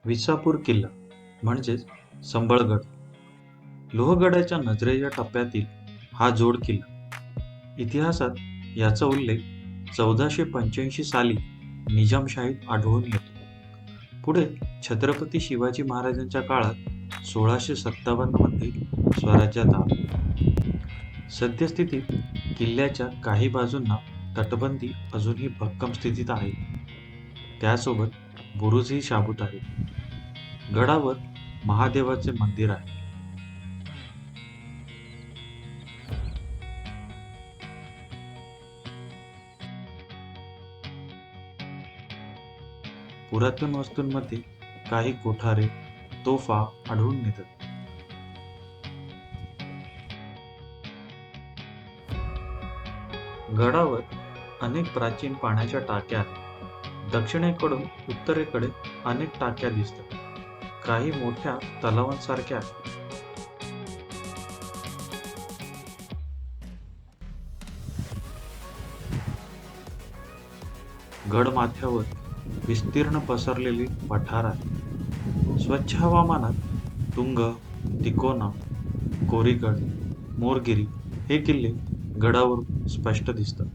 विसापूर किल्ला म्हणजेच संबळगड. लोहगडाच्या नजरेच्या टप्प्यातील हा जोड किल्ला. इतिहासात याचा उल्लेख 1485 साली निजामशाहीत आढळून येतो. पुढे छत्रपती शिवाजी महाराजांच्या काळात 1657 मध्ये स्वराज्यात आला. सद्यस्थितीत किल्ल्याच्या काही बाजूंना तटबंदी अजूनही भक्कम स्थितीत आहे. त्यासोबत बुरुजही शाबूत आहे. गडावर महादेवाचे मंदिर आहे. पुरातन वस्तूंमध्ये काही कोठारे, तोफा आढळून येतात. गडावर अनेक प्राचीन पाण्याच्या टाक्या आहेत. दक्षिणेकडून उत्तरेकडे अनेक टाक्या दिसतात. काही मोठ्या तलावांसारख्या आहेत. गडमाथ्यावर विस्तीर्ण पसरलेले पठार आहे. स्वच्छ हवामानात तुंग, तिकोना, कोरीगड, मोरगिरी हे किल्ले गडावर स्पष्ट दिसतात.